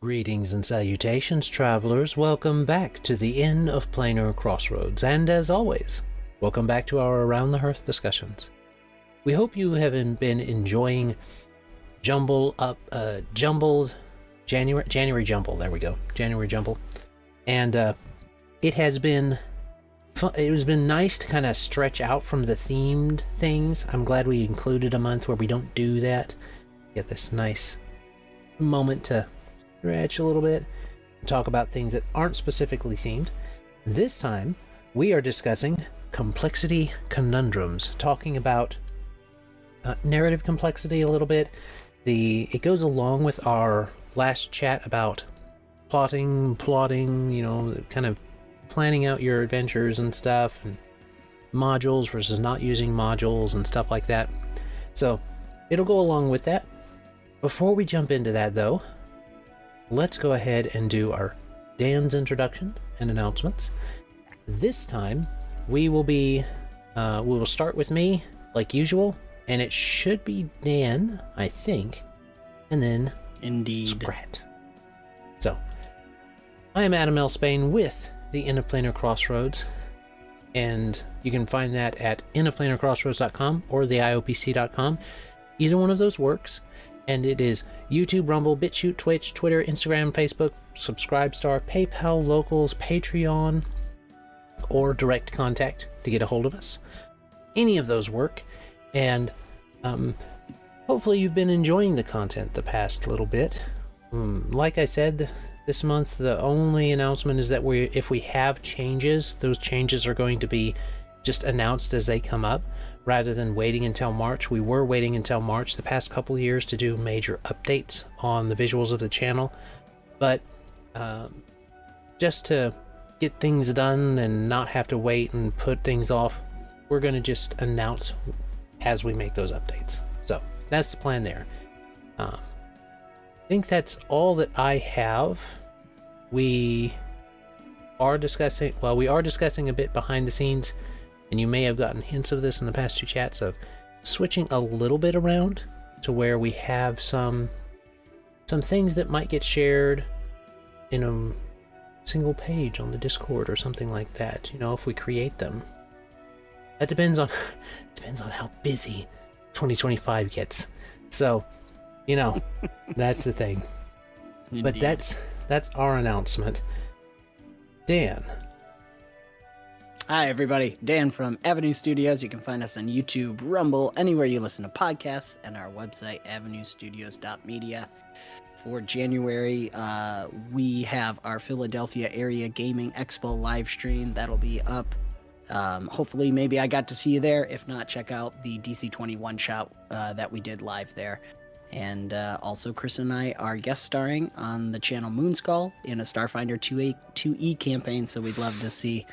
Greetings and salutations, travelers. Welcome back to the Inn of Planar Crossroads, and as always, welcome back to our Around the Hearth discussions. We hope you have been enjoying Jumbled January Jumble. There we go, January Jumble, and it has been fun. It has been nice to kind of stretch out from the themed things. I'm glad we included a month where we don't do that. Get this nice moment to stretch a little bit and talk about things that aren't specifically themed. This time we are discussing complexity conundrums, talking about narrative complexity a little bit. It goes along with our last chat about plotting, kind of planning out your adventures and stuff, and modules versus not using modules and stuff like that. So it'll go along with that. Before we jump into that though, let's go ahead and do our Dan's introduction and announcements. This time we will start with me like usual, and it should be Dan, I think, and then Indeed. Skrat. So I am Adam L. Spain with the Inn of Planar Crossroads, and you can find that at innofplanarcrossroads.com or theiopc.com. Either one of those works. And it is YouTube, Rumble, BitChute, Twitch, Twitter, Instagram, Facebook, Subscribestar, PayPal, Locals, Patreon, or direct contact to get a hold of us. Any of those work. And hopefully you've been enjoying the content the past little bit. Like I said, this month the only announcement is that if we have changes, those changes are going to be just announced as they come up, rather than waiting until March. We were waiting until March the past couple years to do major updates on the visuals of the channel, but just to get things done and not have to wait and put things off, we're going to just announce as we make those updates. So that's the plan there. I think that's all that I have. We are discussing a bit behind the scenes, and you may have gotten hints of this in the past two chats, of switching a little bit around to where we have some things that might get shared in a single page on the Discord or something like that, if we create them. That depends on how busy 2025 gets. So, that's the thing. Indeed. But that's our announcement. Dan. Hi, everybody. Dan from Avenue Studios. You can find us on YouTube, Rumble, anywhere you listen to podcasts, and our website, avenuestudios.media. For January, we have our Philadelphia Area Gaming Expo live stream. That'll be up. Hopefully, maybe I got to see you there. If not, check out the DC-20 one-shot that we did live there. And also, Chris and I are guest starring on the channel Moonskull in a Starfinder 2E campaign, so we'd love to see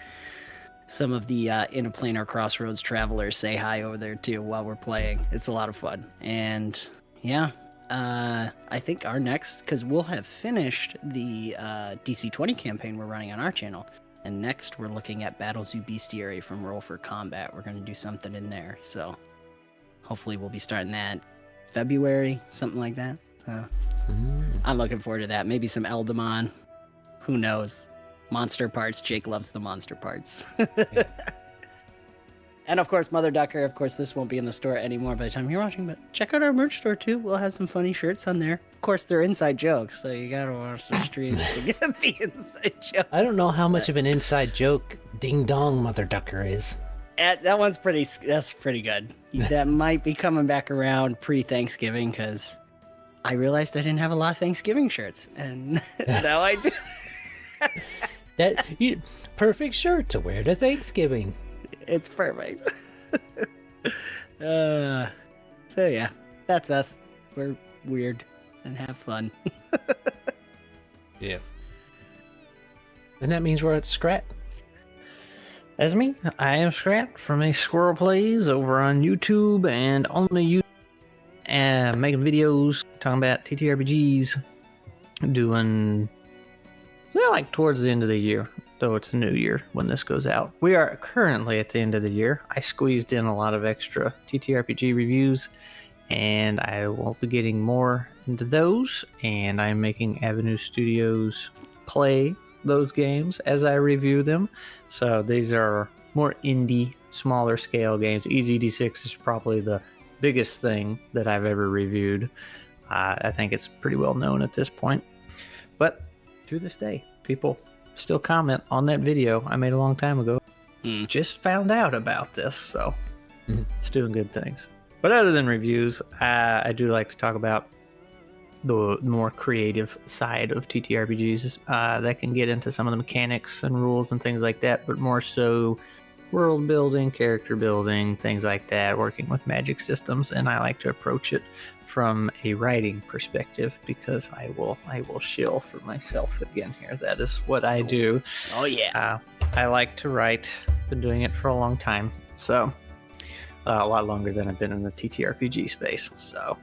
some of the Interplanar Crossroads travelers say hi over there too while we're playing. It's a lot of fun. And yeah, I think our next, because we'll have finished the DC-20 campaign we're running on our channel, and next we're looking at Battle Zoo Bestiary from Roll for Combat. We're going to do something in there, so hopefully we'll be starting that February, something like that. So I'm looking forward to that. Maybe some Eldamon, who knows. Monster parts. Jake loves the monster parts. Yeah. And of course, Mother Ducker. Of course, this won't be in the store anymore by the time you're watching, but check out our merch store too. We'll have some funny shirts on there. Of course, they're inside jokes, so you gotta watch the streams to get the inside jokes. I don't know how much of an inside joke Ding Dong Mother Ducker is. That one's that's pretty good. That might be coming back around pre-Thanksgiving, because I realized I didn't have a lot of Thanksgiving shirts, and now I do. Perfect shirt to wear to Thanksgiving. It's perfect. So yeah, that's us. We're weird and have fun. Yeah. And that means we're at Skrat. That's me. I am Skrat from A Squirrel Plays over on YouTube and on the YouTube, and making videos talking about TTRPGs, doing like towards the end of the year, though it's a new year when this goes out. We are currently at the end of the year. I squeezed in a lot of extra TTRPG reviews and I will be getting more into those, and I'm making Avenue Studios play those games as I review them. So these are more indie, smaller scale games. EZD6 is probably the biggest thing that I've ever reviewed. I think it's pretty well known at this point. But to this day, people still comment on that video I made a long time ago. Just found out about this, so it's doing good things. But other than reviews, I do like to talk about the more creative side of TTRPGs that can get into some of the mechanics and rules and things like that, but more so world building, character building, things like that, working with magic systems. And I like to approach it from a writing perspective because I will shill for myself again here. That is what I do. Oh yeah. I like to write. Been doing it for a long time, so a lot longer than I've been in the TTRPG space. So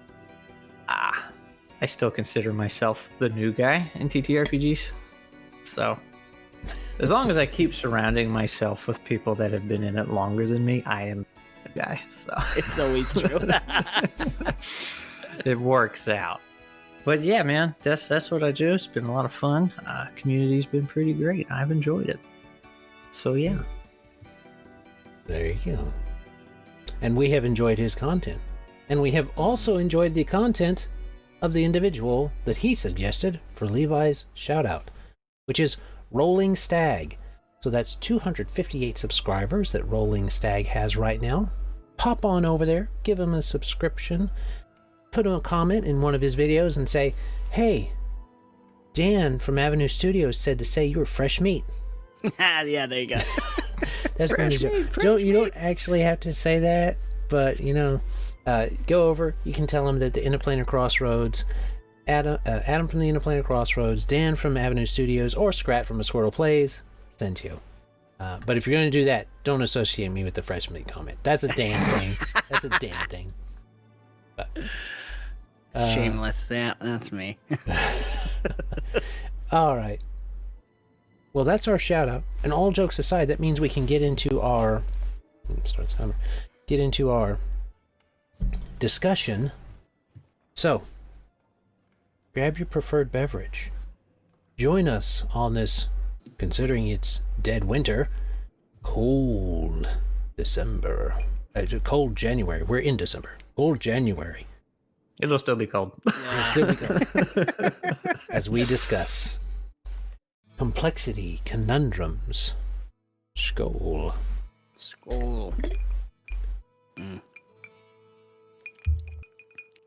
I still consider myself the new guy in TTRPGs. So as long as I keep surrounding myself with people that have been in it longer than me, I am the guy. So It's always true. it works out. But yeah, man, that's what I do. It's been a lot of fun. Community's been pretty great. I've enjoyed it. So yeah. There you go. And we have enjoyed his content. And we have also enjoyed the content of the individual that he suggested for Levi's shout out, which is Rolling Stag. So that's 258 subscribers that Rolling Stag has right now. Pop on over there, give him a subscription, put him a comment in one of his videos and say, hey, Dan from Avenue Studios said to say you were fresh meat. Yeah, there you go. That's Fresh pretty meat, fresh You don't actually have to say that, but go over. You can tell him that the Interplanar Crossroads, Adam from the Interplanar Crossroads, Dan from Avenue Studios, or Skrat from A Squirrel Plays sent you. But if you're going to do that, don't associate me with the fresh meat comment. That's a Dan thing. That's a Dan thing. But, Shameless. Yeah, that's me. all right. Well, that's our shout out. And all jokes aside, that means we can get into our discussion. So, grab your preferred beverage. Join us on this, considering it's dead winter, cold December. Cold January. We're in December. Cold January. It'll still be cold. It'll still be cold. As we discuss complexity, conundrums, Skål. Skål.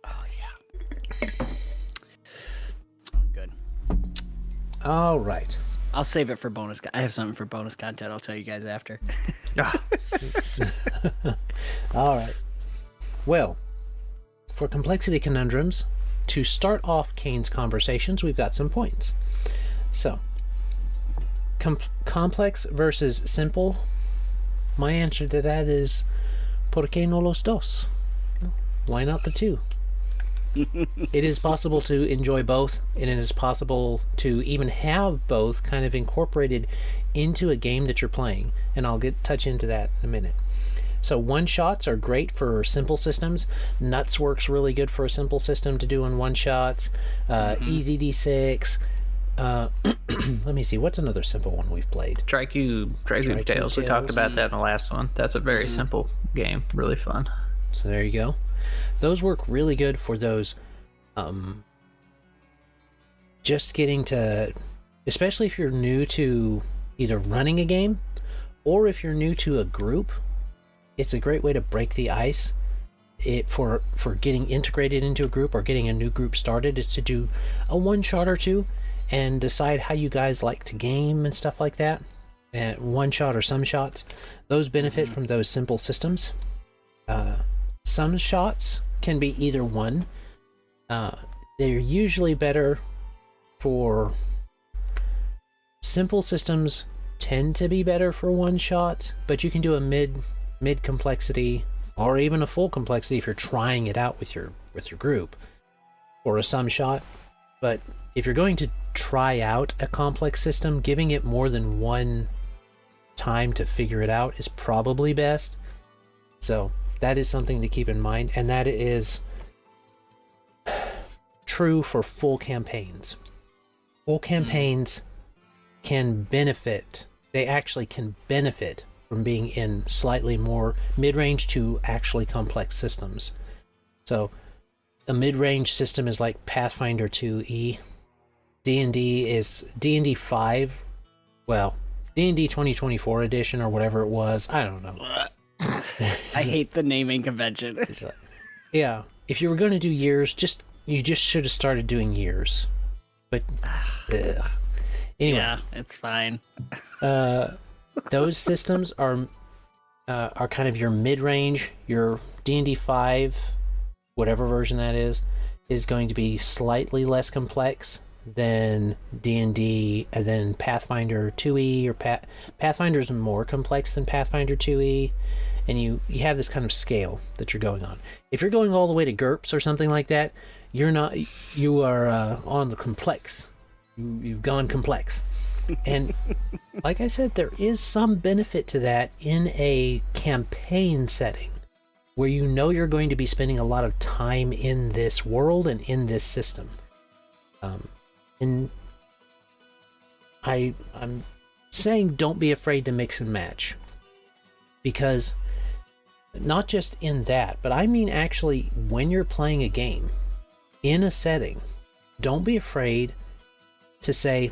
Oh yeah. Oh, good. All right. I'll save it for bonus. I have something for bonus content. I'll tell you guys after. All right. Well, for complexity conundrums, to start off Kane's conversations, we've got some points. So, complex versus simple. My answer to that is, ¿por qué no los dos? Why not the two? It is possible to enjoy both, and it is possible to even have both kind of incorporated into a game that you're playing, and I'll touch into that in a minute. So one-shots are great for simple systems. Nuts works really good for a simple system to do in one-shots. EZD6. Let me see, what's another simple one we've played? Tricube Tales. We talked about that in the last one. That's a very simple game. Really fun. So there you go. Those work really good for those just getting to, especially if you're new to either running a game or if you're new to a group. It's a great way to break the ice. For getting integrated into a group or getting a new group started is to do a one-shot or two and decide how you guys like to game and stuff like that. And one shot or some shots, those benefit from those simple systems. Some shots can be either one. They're usually better for simple systems. Tend to be better for one shot, but you can do a mid complexity or even a full complexity if you're trying it out with your group, or a some shot. But if you're going to try out a complex system, giving it more than one time to figure it out is probably best. So that is something to keep in mind, and that is true for full campaigns. Full campaigns can benefit, they actually can benefit from being in slightly more mid-range to actually complex systems. So a mid-range system is like Pathfinder 2E. D&D is D&D 5, well, D&D 2024 edition or whatever it was, I don't know. I hate the naming convention. Yeah, if you were going to do years, you just should have started doing years. But anyway, Yeah, it's fine. those systems are kind of your mid-range. Your D&D 5, whatever version that is going to be slightly less complex than D&D, and then Pathfinder 2E or Pathfinder is more complex than Pathfinder 2E, and you have this kind of scale that you're going on. If you're going all the way to GURPS or something like that, you are on the complex. You've gone complex. And like I said, there is some benefit to that in a campaign setting where you know you're going to be spending a lot of time in this world and in this system. And I'm saying don't be afraid to mix and match, because not just in that, but I mean actually when you're playing a game in a setting, don't be afraid to say,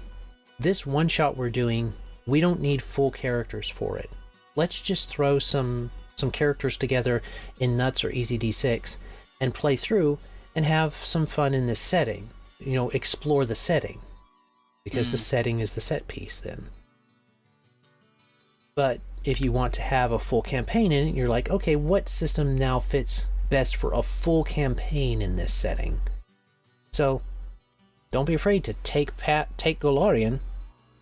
this one shot we're doing, we don't need full characters for it. Let's just throw some characters together in Nuts or Easy D6 and play through and have some fun in this setting. You know, explore the setting, because the setting is the set piece then. But if you want to have a full campaign in it, you're like, okay, what system now fits best for a full campaign in this setting? So don't be afraid to take Golarion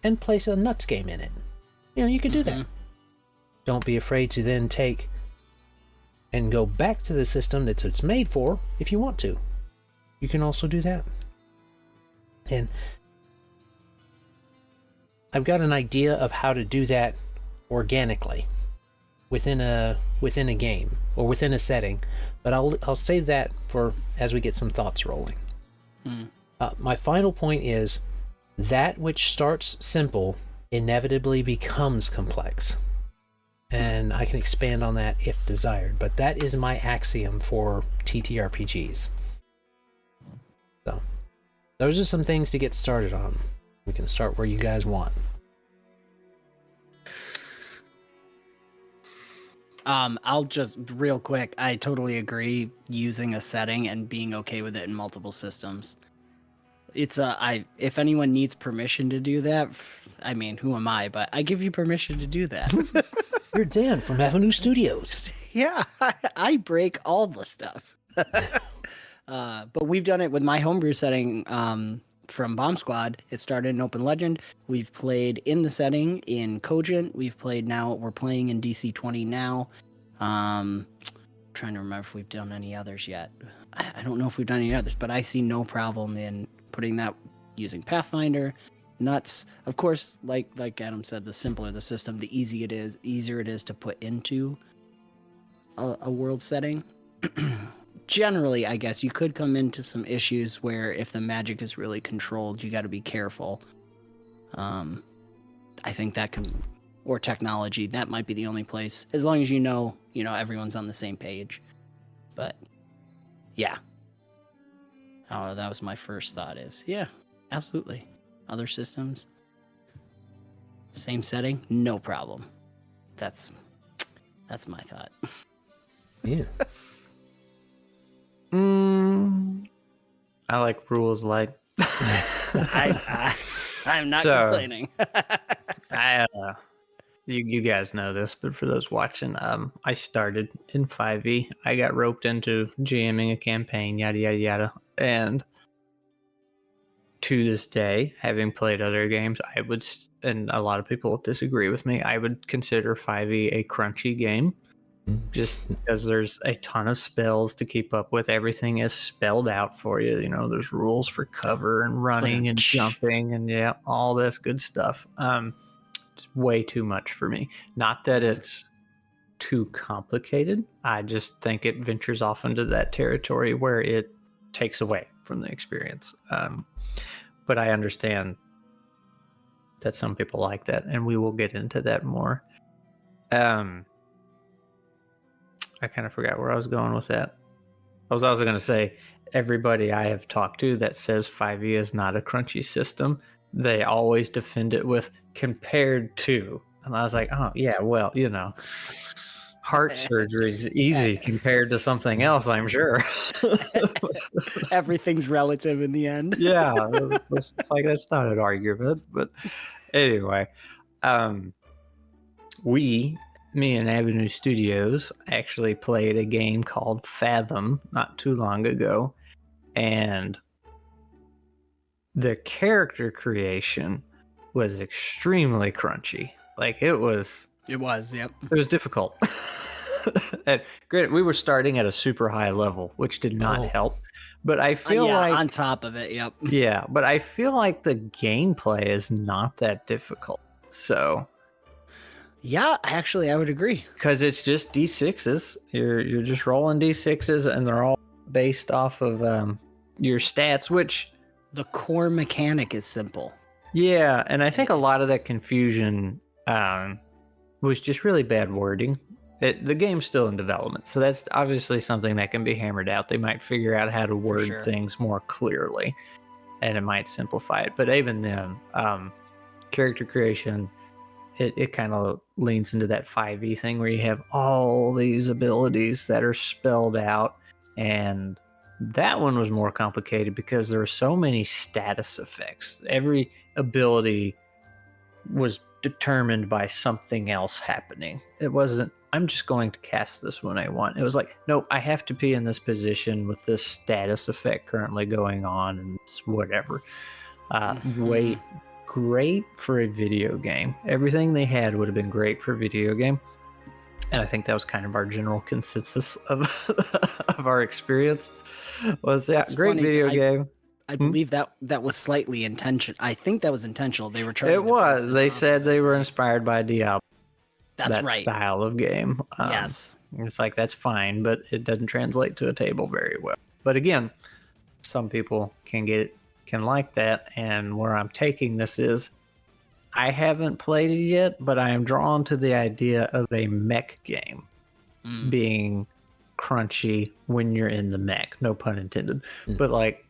and place a Nuts game in it. You know, you can do that. Don't be afraid to then take and go back to the system that it's made for if you want to. You can also do that. And I've got an idea of how to do that organically within a game or within a setting, but I'll save that for as we get some thoughts rolling. My final point is that which starts simple inevitably becomes complex, and I can expand on that if desired, but that is my axiom for TTRPGs. So those are some things to get started on. We can start where you guys want. I'll just real quick. I totally agree. Using a setting and being okay with it in multiple systems. It's if anyone needs permission to do that, I mean, who am I? But I give you permission to do that. You're Dan from Avenue Studios. Yeah, I break all the stuff. But we've done it with my homebrew setting from Bomb Squad. It started in Open Legend. We've played in the setting in Cogent. We're playing in DC-20 now. Trying to remember if we've done any others yet. I don't know if we've done any others, but I see no problem in putting that using Pathfinder. Nuts, of course, like Adam said, the simpler the system, the easier it is to put into a world setting. Generally, I guess you could come into some issues where if the magic is really controlled, you got to be careful. I think that can, or technology, that might be the only place, as long as you know everyone's on the same page. But yeah, that was my first thought. Yeah, absolutely. Other systems, same setting, no problem. That's my thought. Yeah. I like rules light. I'm not complaining. You guys know this, but for those watching, I started in 5e. I got roped into GMing a campaign, yada yada yada, and to this day, having played other games, I would, and a lot of people disagree with me, I would consider 5e a crunchy game. Just because there's a ton of spells to keep up with. Everything is spelled out for you. You know, there's rules for cover and running and jumping and all this good stuff. It's way too much for me. Not that it's too complicated. I just think it ventures off into that territory where it takes away from the experience. But I understand that some people like that, and we will get into that more. I kind of forgot where I was going with that. I was also going to say, everybody I have talked to that says 5e is not a crunchy system, they always defend it with compared to. And I was like, oh, yeah, well, you know, heart surgery is easy compared to something else, I'm sure. Everything's relative in the end. Yeah, it's like, that's not an argument. But anyway, me and Avenue Studios actually played a game called Fathom not too long ago, and the character creation was extremely crunchy. Like it was, yep. It was difficult. And granted, we were starting at a super high level, which did not help. But I feel like on top of it, yep. Yeah, but I feel like the gameplay is not that difficult. So yeah, actually, I would agree. Because it's just D6s. You're just rolling D6s, and they're all based off of your stats, which... The core mechanic is simple. Yeah, and I think a lot of that confusion was just really bad wording. The game's still in development, so that's obviously something that can be hammered out. They might figure out how to word things more clearly, and it might simplify it. But even then, character creation... It kind of leans into that 5e thing where you have all these abilities that are spelled out, and that one was more complicated because there were so many status effects. Every ability was determined by something else happening. It wasn't, I'm just going to cast this when I want. It was like, nope, I have to be in this position with this status effect currently going on, and it's whatever. Wait. Great for a video game. Everything they had would have been great for a video game, and I think that was kind of our general consensus of our experience. Was great video game. I believe that was slightly intentional. I think that was intentional. They were trying. It was. They said they were inspired by Diablo. That's right. Style of game. Yes. It's like that's fine, but it doesn't translate to a table very well. But again, some people can like that, and where I'm taking this is I haven't played it yet, but I am drawn to the idea of a mech game being crunchy when you're in the mech, no pun intended. But like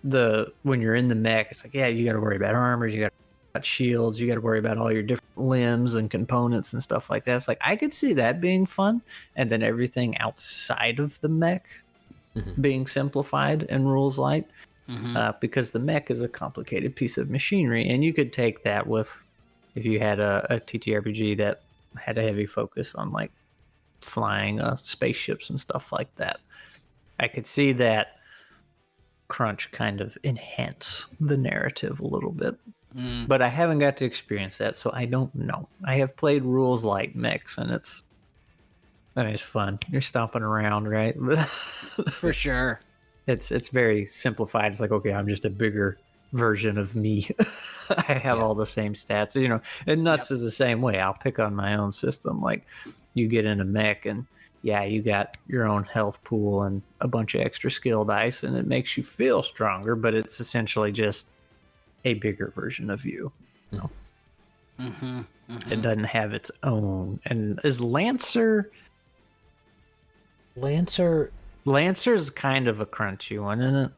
when you're in the mech, it's like, yeah, you got to worry about armor, you got to worry about shields, you got to worry about all your different limbs and components and stuff like that. It's like I could see that being fun, and then everything outside of the mech being simplified and rules light. Because the mech is a complicated piece of machinery, and you could take that with if you had a TTRPG that had a heavy focus on like flying spaceships and stuff like that. I could see that crunch kind of enhance the narrative a little bit, but I haven't got to experience that, so I don't know. I have played rules light mechs, and it's fun. You're stomping around, right? For sure. It's very simplified. It's like, okay, I'm just a bigger version of me. I have all the same stats, you know. And Nuts is the same way. I'll pick on my own system. Like, you get in a mech, and yeah, you got your own health pool and a bunch of extra skill dice, and it makes you feel stronger. But it's essentially just a bigger version of you. You know? It doesn't have its own. And is Lancer's kind of a crunchy one, isn't it?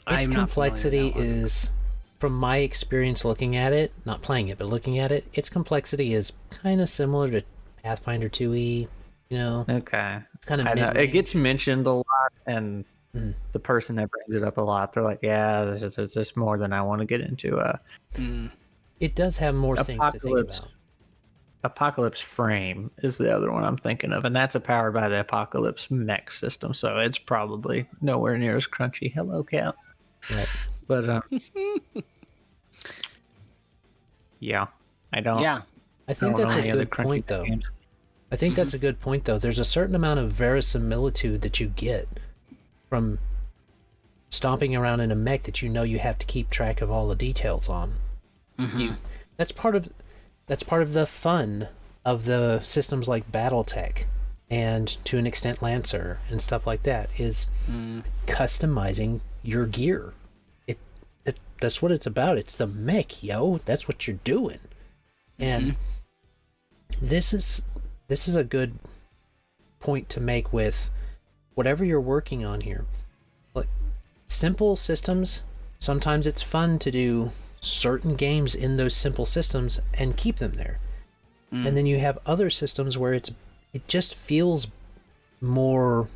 Its complexity is, from my experience looking at it, not playing it, but looking at it, its complexity is kind of similar to Pathfinder 2e, you know? Okay. It's kind of it gets mentioned a lot, and the person that brings it up a lot, they're like, yeah, there's just more than I want to get into. It does have more things to think about. Apocalypse Frame is the other one I'm thinking of, and that's powered by the Apocalypse mech system, so it's probably nowhere near as crunchy. Hello, cat. Right. But yeah, I don't. Yeah, I think that's a good point, though. I think that's a good point, though. There's a certain amount of verisimilitude that you get from stomping around in a mech that you know you have to keep track of all the details on. That's part of the fun of the systems like BattleTech and to an extent Lancer and stuff like that is customizing your gear That's what it's about. It's the mech, yo. That's what you're doing. And this is a good point to make with whatever you're working on here. Like, simple systems, sometimes it's fun to do certain games in those simple systems and keep them there. And then you have other systems where it just feels more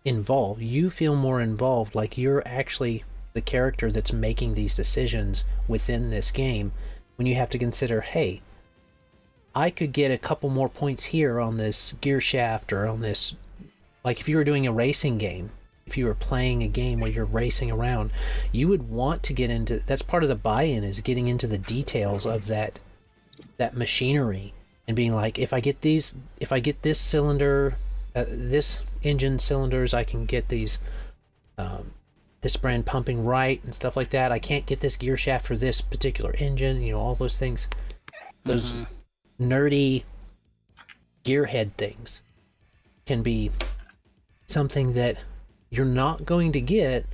involved. You feel more involved, like you're actually the character that's making these decisions within this game, when you have to consider, hey, I could get a couple more points here on this gear shaft, or on this, like if you were doing a racing game, if you were playing a game where you're racing around, you would want to get into, that's part of the buy-in, is getting into the details of that machinery and being like, if I get this cylinder, this engine cylinders, I can get these this brand pumping right and stuff like that. I can't get this gear shaft for this particular engine, all those things, those nerdy gearhead things can be something that you're not going to get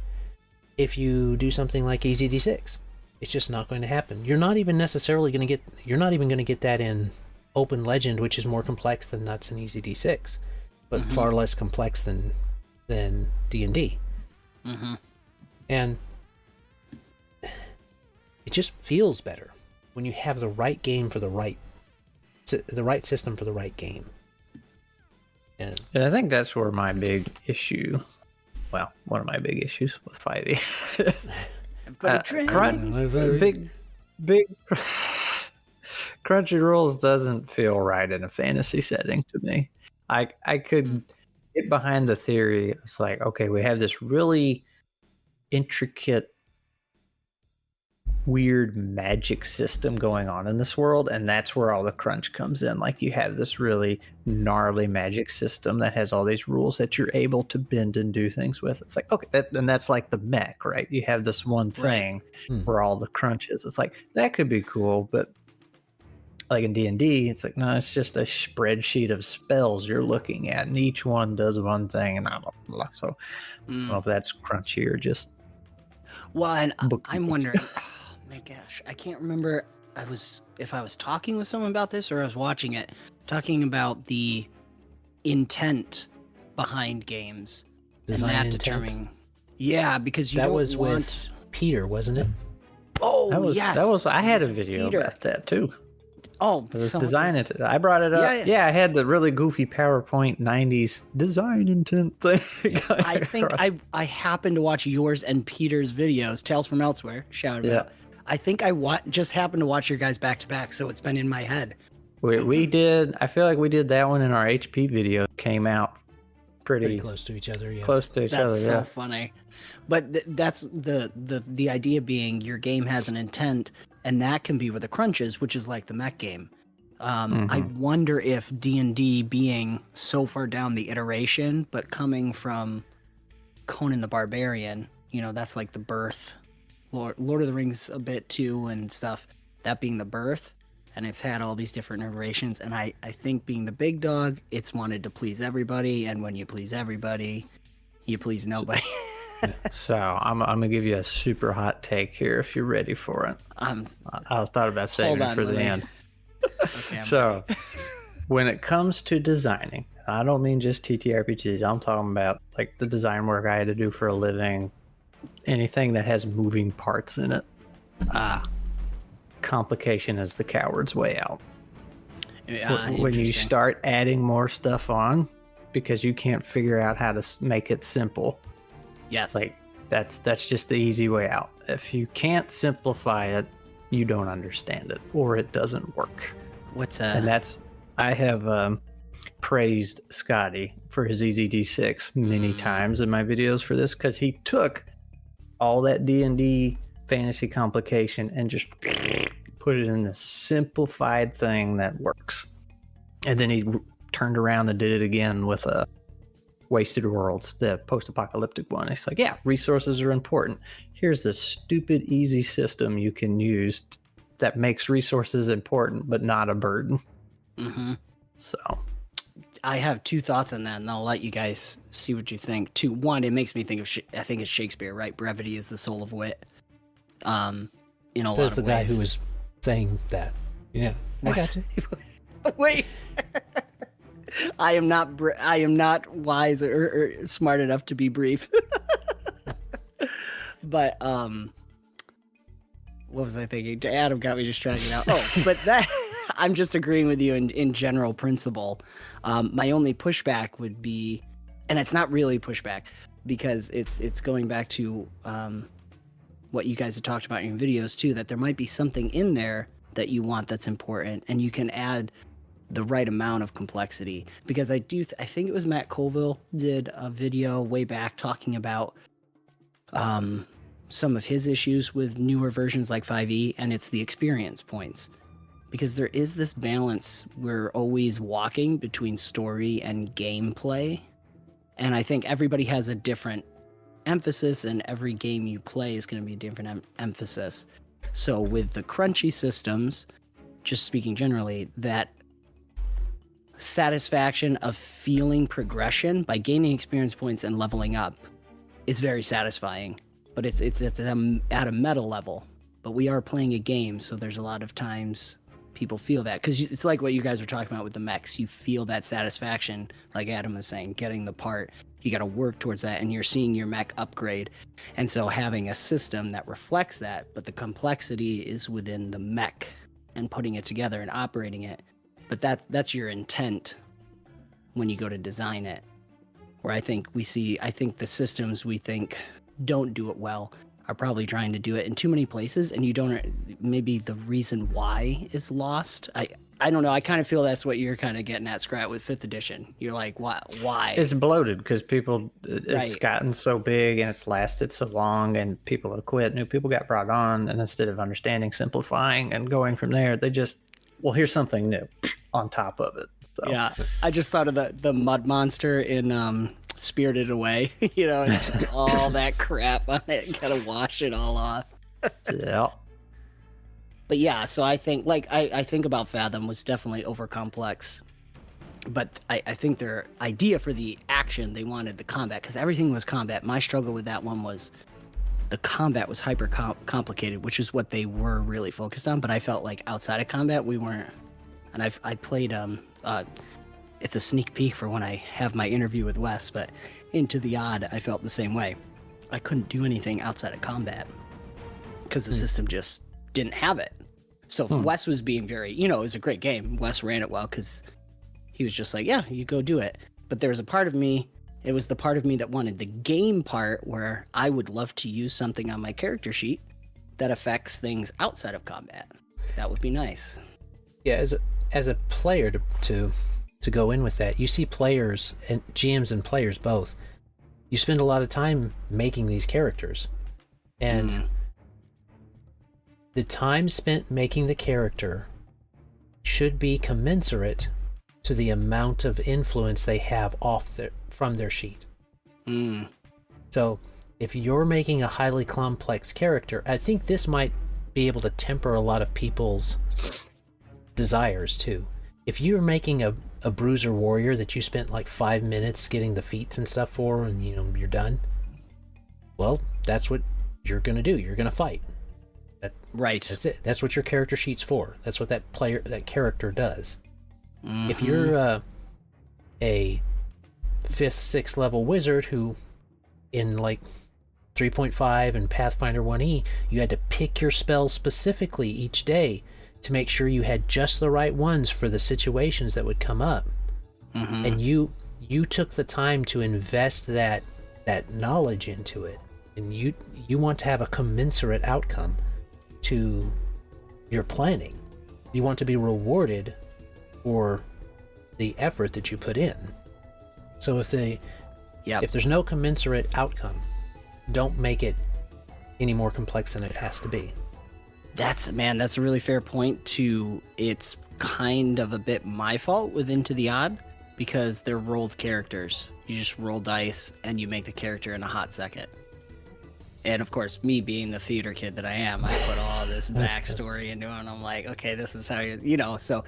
if you do something like EZD6. It's just not going to happen. You're not even going to get that in Open Legend, which is more complex than Nuts and EZD6, but far less complex than D&D. And it just feels better when you have the right game for the right system for the right game. And I think that's where my big issue, well, one of my big issues with 5e is big Crunchy doesn't feel right in a fantasy setting to me. I could get behind the theory. It's like, okay, we have this really intricate, weird magic system going on in this world, and that's where all the crunch comes in. Like, you have this really gnarly magic system that has all these rules that you're able to bend and do things with. It's like, okay, that's like the mech, right? You have this one thing where all the crunch is. It's like, that could be cool, but like in D&D, it's like, no, it's just a spreadsheet of spells you're looking at, and each one does one thing, and blah, blah, blah. So I don't know if that's crunchy or just... Well, and I'm wondering, oh my gosh, I can't remember if I was talking with someone about this or I was watching it, talking about the intent behind games. Design and that intent? determining. Yeah, because that was with Peter, wasn't it? Oh, that was I had a video Peter. about that too. Oh, it was design intent. I brought it up. Yeah, I had the really goofy PowerPoint 90s design intent thing. I think I happened to watch yours and Peter's videos, Tales from Elsewhere, shout it out. I think I just happened to watch your guys back to back, so it's been in my head. We did, I feel like we did that one in our HP video. Came out pretty close to each other, yeah. Close to each other, That's so funny. But that's the idea being your game has an intent, and that can be with the crunches, which is like the mech game. I wonder if D&D being so far down the iteration, but coming from Conan the Barbarian, that's like the birth. Lord of the Rings a bit too and stuff, that being the birth, and it's had all these different iterations, and I think being the big dog, it's wanted to please everybody, and when you please everybody, you please nobody. So I'm gonna give you a super hot take here if you're ready for it. I thought about saving it for the end. Okay, so when it comes to designing, I don't mean just TTRPGs. I'm talking about like the design work I had to do for a living, anything that has moving parts in it. Complication is the coward's way out. When you start adding more stuff on because you can't figure out how to make it simple. Yes. Like that's just the easy way out. If you can't simplify it, you don't understand it, or it doesn't work. I have praised Scotty for his EZD6 many times in my videos for this, because he took all that D&D fantasy complication and just put it in a simplified thing that works. And then he turned around and did it again with Wasted Worlds, the post-apocalyptic one. It's like, yeah, resources are important. Here's this stupid, easy system you can use that makes resources important, but not a burden. So I have two thoughts on that, and I'll let you guys see what you think. One, it makes me think of, I think it's Shakespeare, right? Brevity is the soul of wit. In a lot Says of the ways. guy who was saying that. Yeah, I got you. Wait. I am not wise or smart enough to be brief. But what was I thinking? Adam got me distracted now. Oh, but that I'm just agreeing with you in general principle. My only pushback would be, and it's not really pushback because it's going back to what you guys have talked about in your videos too, that there might be something in there that you want that's important, and you can add the right amount of complexity. Because I think it was Matt Colville did a video way back talking about some of his issues with newer versions like 5e, and it's the experience points. Because there is this balance, we're always walking between story and gameplay, and I think everybody has a different emphasis, and every game you play is going to be a different emphasis. So with the crunchy systems, just speaking generally, that satisfaction of feeling progression by gaining experience points and leveling up is very satisfying, but it's at a meta level. But we are playing a game, so there's a lot of times people feel that, because it's like what you guys were talking about with the mechs. You feel that satisfaction, like Adam was saying, getting the part. You got to work towards that, and you're seeing your mech upgrade. And so having a system that reflects that, but the complexity is within the mech and putting it together and operating it. But that's your intent when you go to design it. Where I think the systems we think don't do it well are probably trying to do it in too many places, and you don't, maybe the reason why is lost. I don't know. I kind of feel that's what you're kind of getting at, Skrat, with 5th edition. You're like, why? It's bloated because it's Right. gotten so big and it's lasted so long, and people have quit. New people got brought on, and instead of understanding, simplifying, and going from there, they just, well, here's something new on top of it. So. Yeah, I just thought of the mud monster in Spirited Away. You know, it's just all that crap on it. You gotta wash it all off. Yeah. But yeah, so I think, like, I think about Fathom was definitely over complex. But I think their idea for the action, they wanted the combat, because everything was combat. My struggle with that one was the combat was hyper complicated, which is what they were really focused on. But I felt like outside of combat, we weren't. And I played, it's a sneak peek for when I have my interview with Wes, but Into the Odd, I felt the same way. I couldn't do anything outside of combat because the system just didn't have it. So Wes was being very, it was a great game. Wes ran it well because he was just like, yeah, you go do it. But there was a part of me, it was the part of me that wanted the game part where I would love to use something on my character sheet that affects things outside of combat. That would be nice. Yeah, as a player to go in with that, you see players and GMs and players both. You spend a lot of time making these characters, and the time spent making the character should be commensurate to the amount of influence they have from their sheet. So if you're making a highly complex character, I think this might be able to temper a lot of people's desires too. If you're making a bruiser warrior that you spent like 5 minutes getting the feats and stuff for, and you're done, well, that's what you're gonna do. You're gonna fight. Right. That's it. That's what your character sheet's for. That's what that character does. If you're a 5th, 6th level wizard who, in like 3.5 and Pathfinder 1E, you had to pick your spells specifically each day to make sure you had just the right ones for the situations that would come up. And you took the time to invest that knowledge into it, and you want to have a commensurate outcome to your planning. You want to be rewarded for the effort that you put in. So if there's no commensurate outcome, don't make it any more complex than it has to be. That's a really fair point too. It's kind of a bit my fault with Into the Odd because they're rolled characters. You just roll dice and you make the character in a hot second. And of course, me being the theater kid that I am, I put all this backstory into it, and I'm like, okay, this is how so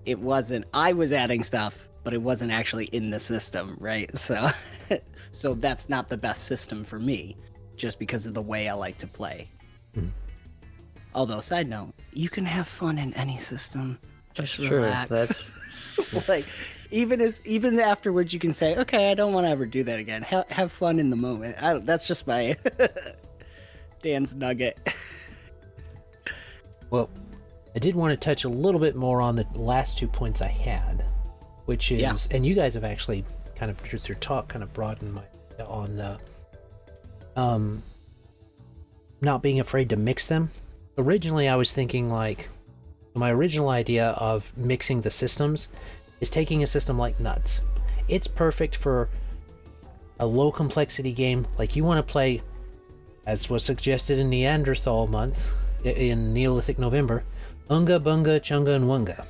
it wasn't, I was adding stuff, but it wasn't actually in the system, right? So, so that's not the best system for me, just because of the way I like to play. Although, side note, you can have fun in any system. Just Sure, relax. that's Like, even afterwards, you can say, "Okay, I don't want to ever do that again." Have fun in the moment. That's just my Dan's nugget. Well, I did want to touch a little bit more on the last 2 points I had, which is, and you guys have actually kind of through your talk kind of broadened my on the not being afraid to mix them. Originally, I was thinking like my original idea of mixing the systems is taking a system like Nuts. It's perfect for a low complexity game like you want to play, as was suggested in Neanderthal month in Neolithic November, Unga Bunga Chunga and Wunga,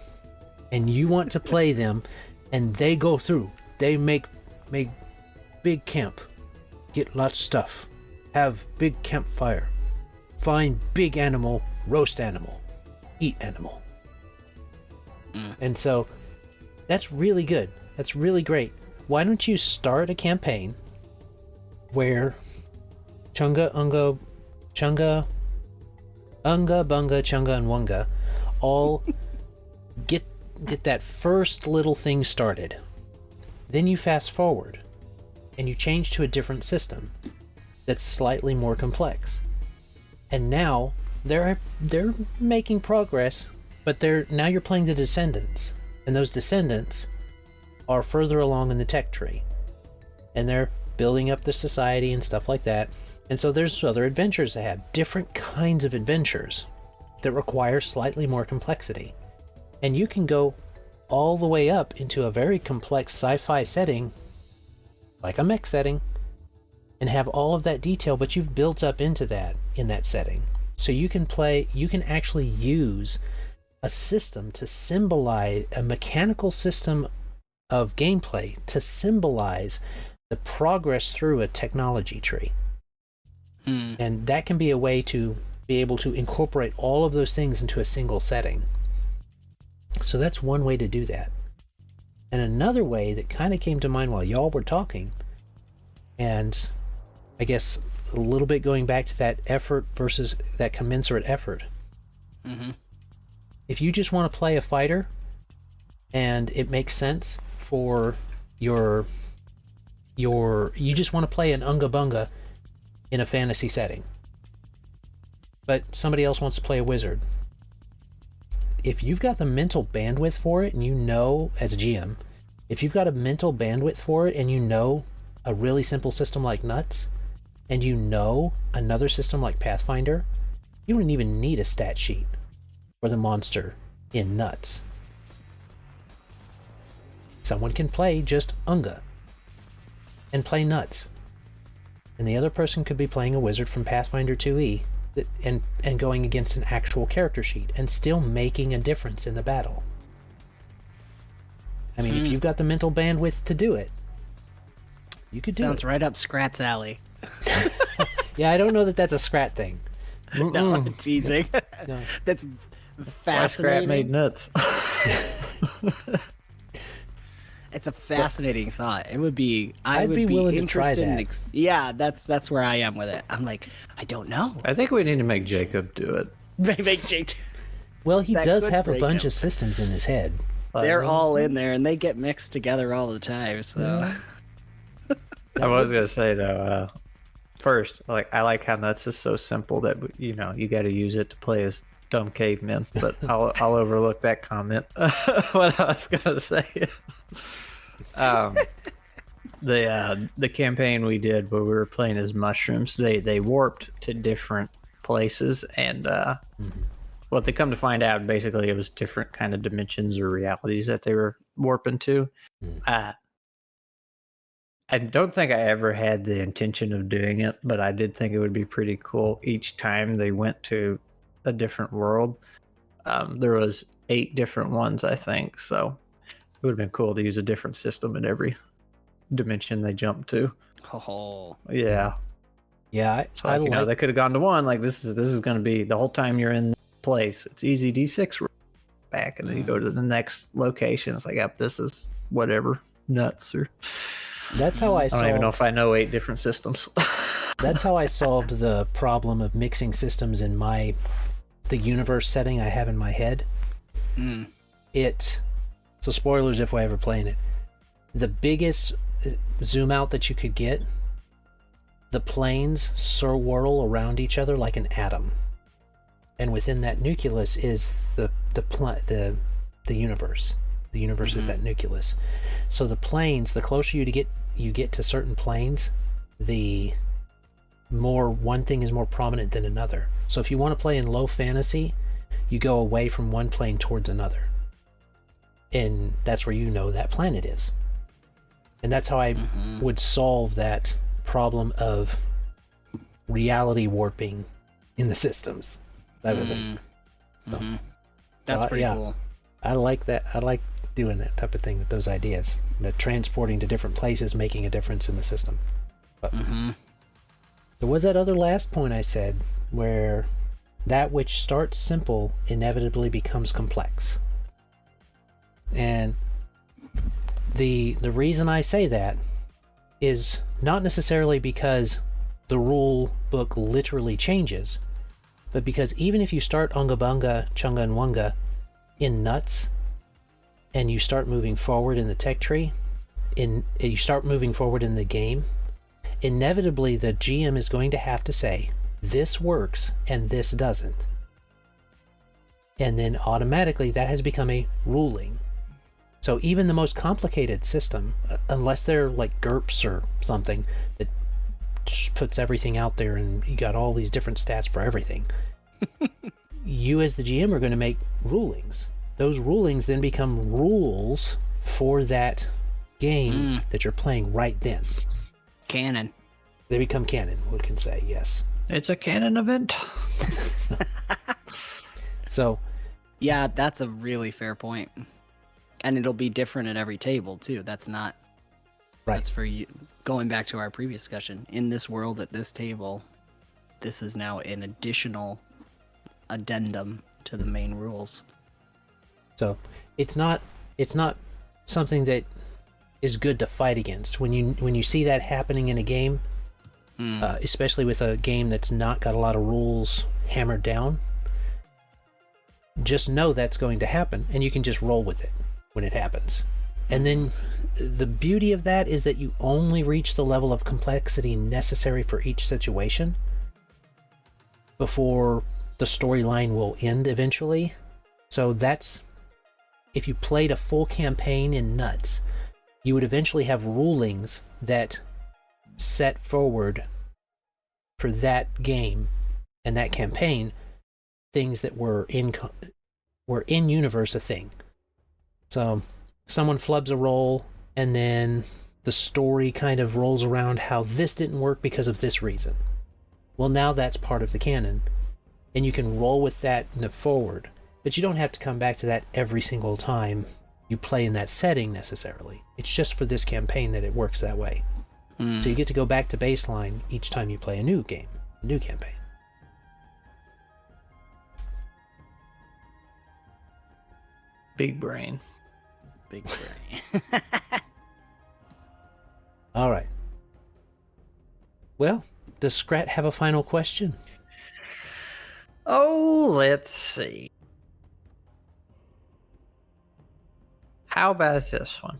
and you want to play them, and they go through. They make big camp, get lots of stuff, have big campfire, find big animal, roast animal, eat animal. And so that's really good. That's really great. Why don't you start a campaign where Unga Bunga Chunga and Wunga all get that first little thing started. Then you fast forward and you change to a different system that's slightly more complex. And now they're making progress, but now you're playing the descendants, and those descendants are further along in the tech tree, and they're building up the society and stuff like that. And so there's other adventures they have, different kinds of adventures that require slightly more complexity. And you can go all the way up into a very complex sci-fi setting, like a mech setting, and have all of that detail, but you've built up into that in that setting. So you can actually use a system to symbolize, a mechanical system of gameplay to symbolize the progress through a technology tree. And that can be a way to be able to incorporate all of those things into a single setting. So that's one way to do that. And another way that kind of came to mind while y'all were talking, and I guess a little bit going back to that effort versus that commensurate effort. If you just want to play a fighter and it makes sense for you just want to play an Unga Bunga in a fantasy setting, but somebody else wants to play a wizard. If you've got the mental bandwidth for it, and you know, as a GM, if you've got a mental bandwidth for it and you know a really simple system like Nuts, and you know another system like Pathfinder, you wouldn't even need a stat sheet for the monster in Nuts. Someone can play just Unga and play Nuts, and the other person could be playing a wizard from Pathfinder 2e and going against an actual character sheet and still making a difference in the battle. I mean, if you've got the mental bandwidth to do it, you could do it. Sounds right up Skrat's alley. Yeah, I don't know that that's a Skrat thing. No, I'm teasing. No. That's Why fascinating. Skrat made Nuts. It's a fascinating thought. It would be. I'd would be willing to try interested in that. yeah, that's where I am with it. I'm like, I don't know. I think we need to make Jacob do it. Make Jake. Well, he That does could have a break bunch him. of systems in his head. They're all in there, and they get mixed together all the time. So I was gonna say though, first, I like how Nuts is so simple that you got to use it to play as dumb cavemen. But I'll overlook that comment. What I was gonna say, the campaign we did where we were playing as mushrooms, they warped to different places, and what they come to find out, basically, it was different kind of dimensions or realities that they were warping to. I don't think I ever had the intention of doing it, but I did think it would be pretty cool each time they went to a different world. There was 8 different ones, I think, so it would have been cool to use a different system in every dimension they jumped to. oh, Yeah. Yeah, So I like, they could have gone to one, like this is going to be the whole time you're in the place. It's easy D6 back, and then you go to the next location. It's like, yep, this is whatever, Nuts, or that's how I I saw. don't even know if I know 8 different systems. That's how I solved the problem of mixing systems in the universe setting I have in my head. So spoilers if we're ever playing it. The biggest zoom out that you could get, the planes swirl around each other like an atom, and within that nucleus is the universe. The universe is that nucleus. So the planes, the closer you get to certain planes, the more one thing is more prominent than another. So if you want to play in low fantasy, you go away from one plane towards another, and that's where that planet is. And that's how I would solve that problem of reality warping in the systems. That would think. So, That's pretty cool. I like that. I like doing that type of thing with those ideas. The transporting to different places, making a difference in the system. But there was that other last point I said, where that which starts simple inevitably becomes complex. And the reason I say that is not necessarily because the rule book literally changes, but because even if you start Unga Bunga, Chunga, and Wunga in nuts, and you start moving forward in the tech tree, you start moving forward in the game, inevitably the GM is going to have to say, this works and this doesn't. And then automatically that has become a ruling. So even the most complicated system, unless they're like GURPS or something that just puts everything out there and you got all these different stats for everything, you as the GM are going to make rulings. Those rulings then become rules for that game that you're playing right then. Canon. They become canon, we can say, yes. It's a canon event. So, yeah, that's a really fair point. And it'll be different at every table, too. That's not... Right. That's for you. Going back to our previous discussion, in this world at this table, this is now an additional addendum to the main rules. So it's not something that is good to fight against. When you see that happening in a game, especially with a game that's not got a lot of rules hammered down, just know that's going to happen, and you can just roll with it when it happens. And then the beauty of that is that you only reach the level of complexity necessary for each situation before the storyline will end eventually. So that's, if you played a full campaign in nuts, you would eventually have rulings that set forward for that game and that campaign things that were in universe a thing. So someone flubs a roll, and then the story kind of rolls around how this didn't work because of this reason. Well, now that's part of the canon, and you can roll with that in the forward, but you don't have to come back to that every single time you play in that setting necessarily. It's just for this campaign that it works that way. So you get to go back to baseline each time you play a new game, a new campaign. Big brain. Big brain. All right. Well, does Skrat have a final question? Oh, let's see. How about this one?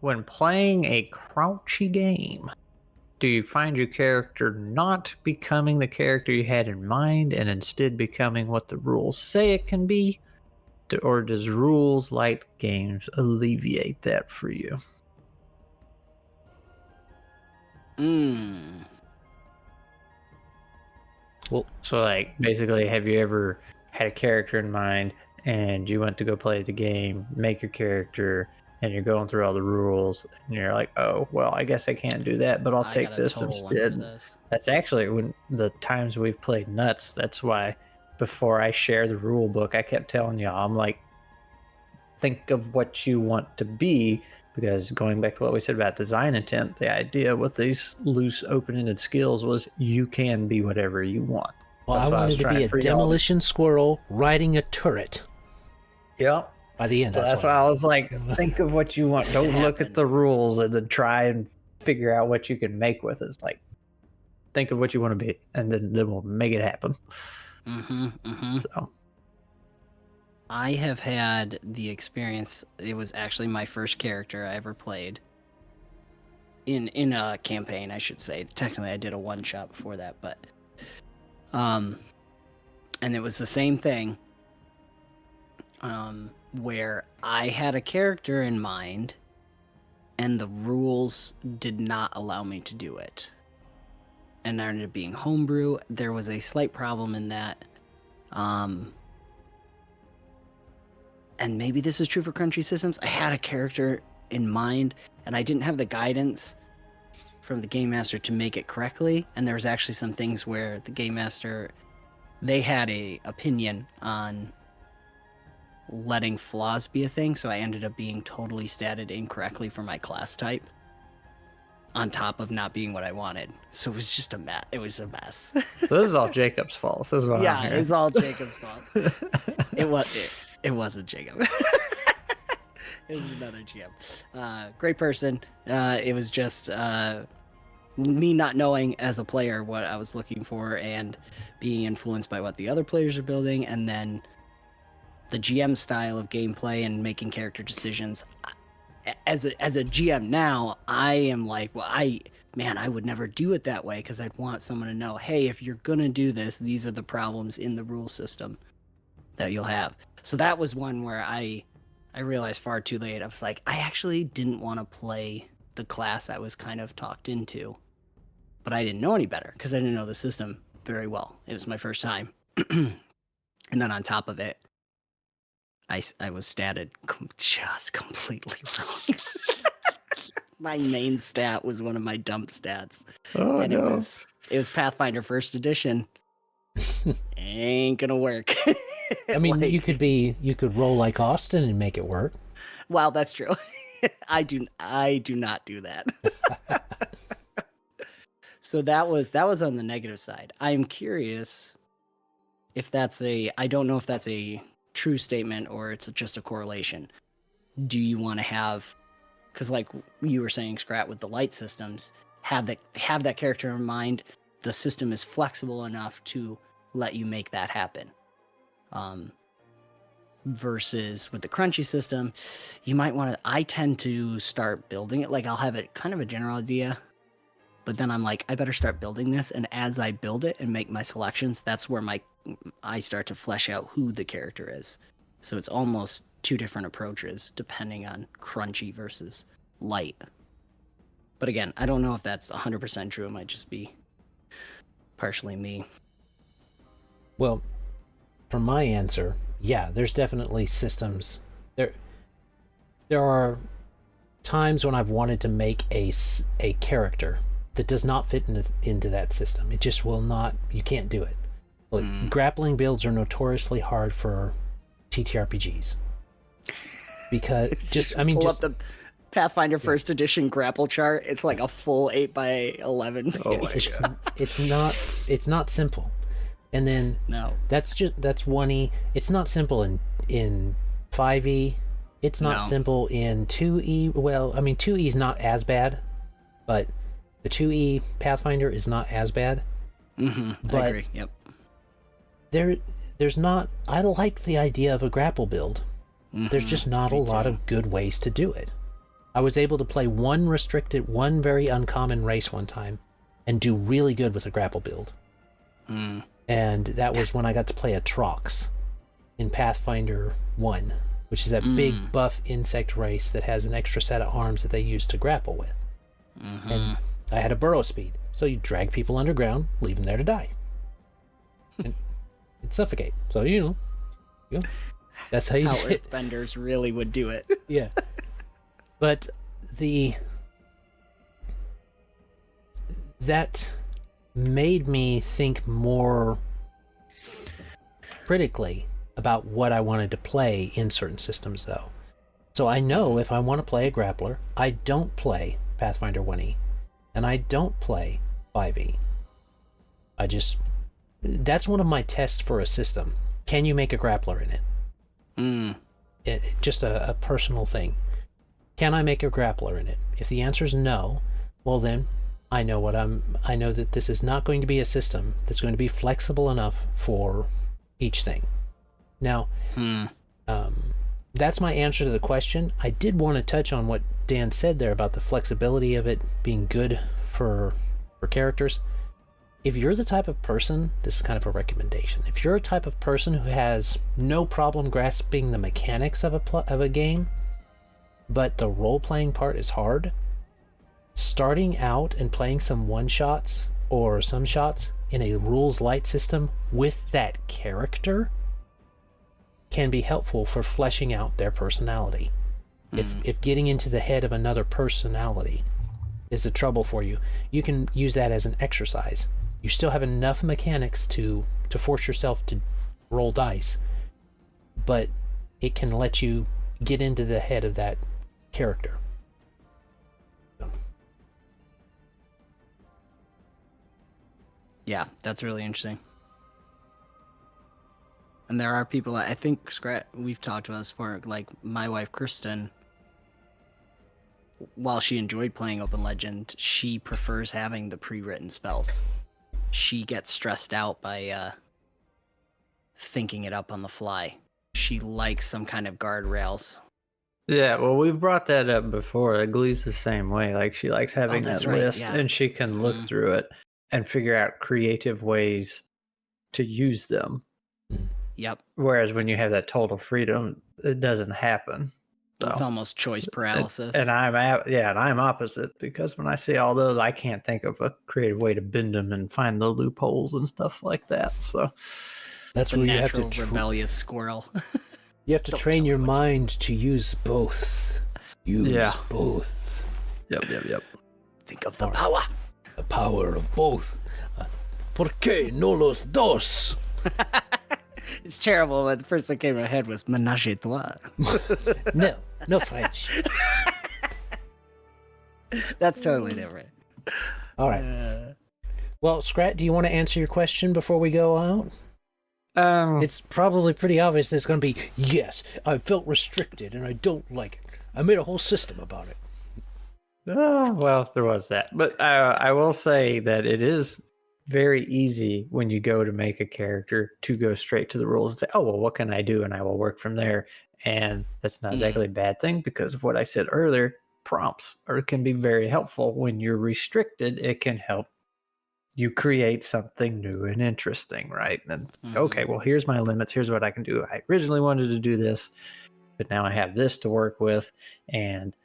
When playing a crouchy game, do you find your character not becoming the character you had in mind and instead becoming what the rules say it can be? Or does rules light games alleviate that for you? Well, so like basically, have you ever had a character in mind and you went to go play the game, make your character, and you're going through all the rules, and you're like, oh, well, I guess I can't do that, but I'll take this instead. That's actually when the times we've played nuts. That's why before I share the rule book, I kept telling y'all, I'm like, think of what you want to be, because going back to what we said about design intent, the idea with these loose open-ended skills was you can be whatever you want. Well, I wanted to be a demolition squirrel riding a turret. Yep. By the end. So that's why I was like, think of what you want. Don't look at the rules and then try and figure out what you can make with it. It's like, think of what you want to be, and then we'll make it happen. So I have had the experience. It was actually my first character I ever played in a campaign, I should say. Technically, I did a one shot before that, but and it was the same thing. Where I had a character in mind, and the rules did not allow me to do it. And there ended up being homebrew. There was a slight problem in that. And maybe this is true for Crunchy systems. I had a character in mind, and I didn't have the guidance from the Game Master to make it correctly. And there was actually some things where the Game Master, they had a opinion on letting flaws be a thing, so I ended up being totally statted incorrectly for my class type, on top of not being what I wanted. So it was just a mess. It was a mess. So this is all Jacob's fault. This is what I'm hearing. It's all Jacob's fault. It wasn't Jacob. It was another GM. Great person. It was just me not knowing as a player what I was looking for and being influenced by what the other players are building, and then the GM style of gameplay and making character decisions. As a GM now, I am like, well, I would never do it that way, because I'd want someone to know, hey, if you're gonna do this, these are the problems in the rule system that you'll have. So that was one where I realized far too late. I was like, I actually didn't want to play the class I was kind of talked into, but I didn't know any better because I didn't know the system very well. It was my first time. And then on top of it, I was statted just completely wrong. My main stat was one of my dump stats. Oh, and no. It was Pathfinder First Edition. Ain't gonna work. I mean, you could roll like Austin and make it work. Well, that's true. I do not do that. So that was on the negative side. I'm curious if I don't know if that's a true statement or it's just a correlation. Do you want to have, because like you were saying, Skrat, with the light systems, have that character in mind? The system is flexible enough to let you make that happen. Versus with the crunchy system, you might want to. I tend to start building it. Like I'll have it kind of a general idea, but then I'm like, I better start building this. And as I build it and make my selections, that's where I start to flesh out who the character is. So it's almost two different approaches depending on crunchy versus light. But again, I don't know if that's 100% true. It might just be partially me. Well, for my answer, yeah, there's definitely systems. There are times when I've wanted to make a character that does not fit into that system. It just will not. You can't do it. Like, grappling builds are notoriously hard for TTRPGs because pull up the Pathfinder First Edition grapple chart. It's like a full 8x11 page. It's not simple. And then no, that's 1E. It's not simple in 5E. It's not simple in 2E. Well, I mean 2E is not as bad, but the 2E Pathfinder is not as bad. But I agree. Yep. There's not. I like the idea of a grapple build. There's just not a lot of good ways to do it. I was able to play one very uncommon race one time, and do really good with a grapple build. And that was when I got to play a Trox in Pathfinder 1, which is that big buff insect race that has an extra set of arms that they use to grapple with. And I had a burrow speed, so you drag people underground, leave them there to die. And it'd suffocate. So, you know, that's how you do it. Earthbenders really would do it. Yeah. But that made me think more critically about what I wanted to play in certain systems, though. So I know if I want to play a grappler, I don't play Pathfinder 1E, and I don't play 5E. That's one of my tests for a system. Can you make a grappler in it? Just a personal thing. Can I make a grappler in it? If the answer is no, well then, I know that this is not going to be a system that's going to be flexible enough for each thing. Now, that's my answer to the question. I did want to touch on what Dan said there about the flexibility of it being good for characters. If you're the type of person, this is kind of a recommendation. If you're a type of person who has no problem grasping the mechanics of a game, but the role-playing part is hard, starting out and playing some one-shots or some shots in a rules-light system with that character can be helpful for fleshing out their personality. If getting into the head of another personality is a trouble for you, you can use that as an exercise. You still have enough mechanics to force yourself to roll dice, but it can let you get into the head of that character. Yeah, that's really interesting. And there are people, I think, Skrat, we've talked about this before, like my wife, Kristen, while she enjoyed playing Open Legend, she prefers having the pre-written spells. She gets stressed out by thinking it up on the fly. She likes some kind of guardrails. Yeah, well, we've brought that up before. Glee's the same way. Like, she likes having that list, and she can look through it and figure out creative ways to use them. Yep. Whereas when you have that total freedom, it doesn't happen. So. It's almost choice paralysis. And I'm opposite, because when I see all those, I can't think of a creative way to bend them and find the loopholes and stuff like that. So that's where you have to rebellious squirrel. You have to train your mind to use both. Both. Yep. Think of the power. The power of both. ¿Por qué no los dos? It's terrible, but the first thing that came to my head was Ménage à trois. No French. That's totally different. All right. Well, Skrat, do you want to answer your question before we go out? It's probably pretty obvious that it's going to be, yes, I felt restricted and I don't like it. I made a whole system about it. Well, there was that. But I will say that it is very easy when you go to make a character to go straight to the rules and say, oh, well, what can I do? And I will work from there. And that's not exactly a bad thing, because of what I said earlier, prompts can be very helpful. When you're restricted, it can help you create something new and interesting, right? And okay, well, here's my limits. Here's what I can do. I originally wanted to do this, but now I have this to work with. And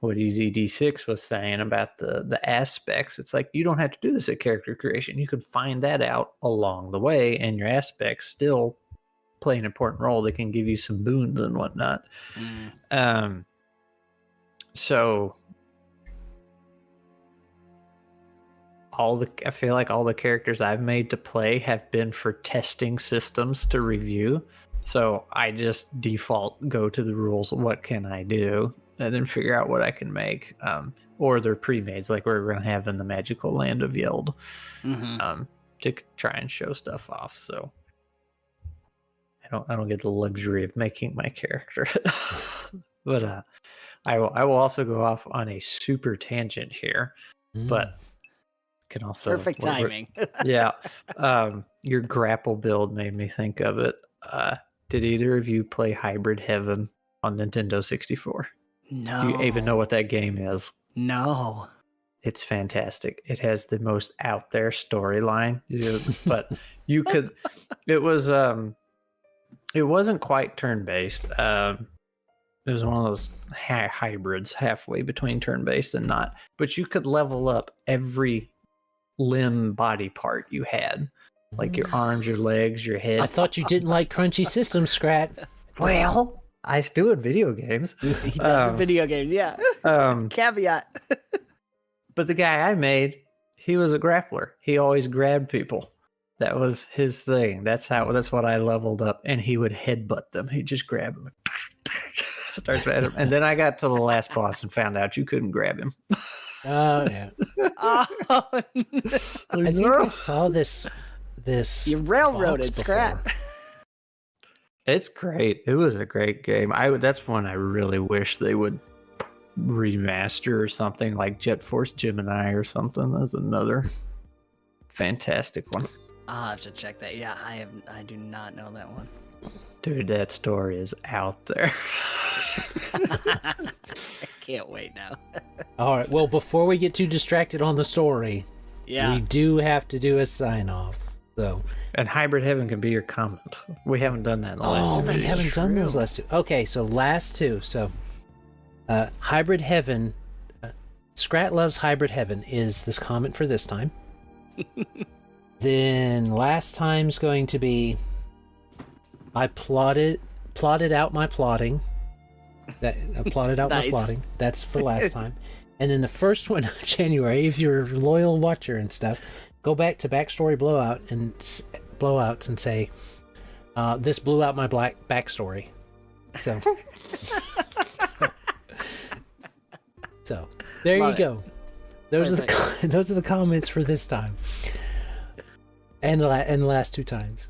what EZD6 was saying about the aspects, it's like, you don't have to do this at character creation. You can find that out along the way, and your aspects still play an important role. They can give you some boons and whatnot. So I feel like all the characters I've made to play have been for testing systems to review. So I just default go to the rules. What can I do? And then figure out what I can make. Or they're pre-mades, like we're going to have in the magical land of Yeld, to try and show stuff off. So I don't get the luxury of making my character. But I will also go off on a super tangent here, but can also perfect timing. Yeah. Your grapple build made me think of it. Did either of you play Hybrid Heaven on Nintendo 64? No. Do you even know what that game is? No. It's fantastic. It has the most out there storyline, but you could. It wasn't quite turn based. It was one of those hybrids, halfway between turn based and not. But you could level up every limb body part you had, like your arms, your legs, your head. I thought you didn't like crunchy systems, Skrat. Well, I do in video games. He does in video games, yeah. Caveat. But the guy I made, he was a grappler. He always grabbed people. That was his thing. That's what I leveled up. And he would headbutt them. He'd just grab them and start at him. And then I got to the last boss and found out you couldn't grab him. Oh yeah. I think I saw this. You railroaded Skrat. It's great. It was a great game. That's one I really wish they would remaster or something like Jet Force Gemini or something. That's another fantastic one. I'll have to check that. Yeah, I do not know that one. Dude, that story is out there. I can't wait now. All right. Well, before we get too distracted on the story, Yeah. we do have to do a sign off. So, And Hybrid Heaven can be your comment. We haven't done that in the last two we videos. haven't done those last two. Okay, so last two. So, Hybrid Heaven, Skrat loves Hybrid Heaven is this comment for this time. Then last time's going to be I plotted out my plotting. That I plotted out my Nice. plotting. That's for last time. And then the first one of January, if you're a loyal watcher and stuff, go back to Backstory Blowouts and say, this blew out my backstory. So, so there Love you it. go. Those are the comments for this time, and the last two times.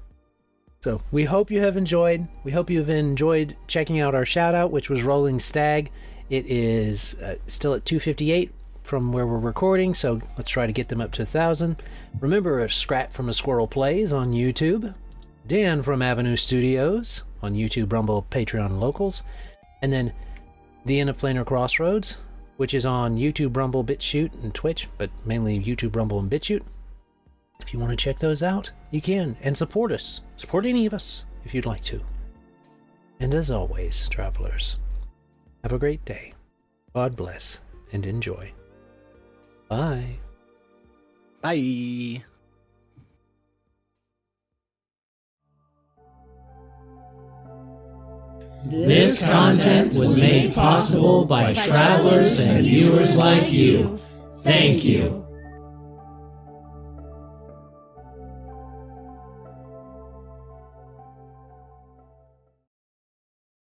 So we hope you have enjoyed. We hope you've enjoyed checking out our shout out, which was Rolling Stag. It is still at 258 from where we're recording, so let's try to get them up to 1,000. Remember, Skrat from A Squirrel Plays on YouTube, Dan from Avenue Studios on YouTube, Rumble, Patreon, and Locals, and then The End of Planar Crossroads, which is on YouTube, Rumble, BitChute, and Twitch, but mainly YouTube, Rumble, and BitChute. If you want to check those out, you can, and support us. Support any of us if you'd like to. And as always, travelers, have a great day. God bless and enjoy. Bye. Bye. This content was made possible by travelers and viewers like you. Thank you.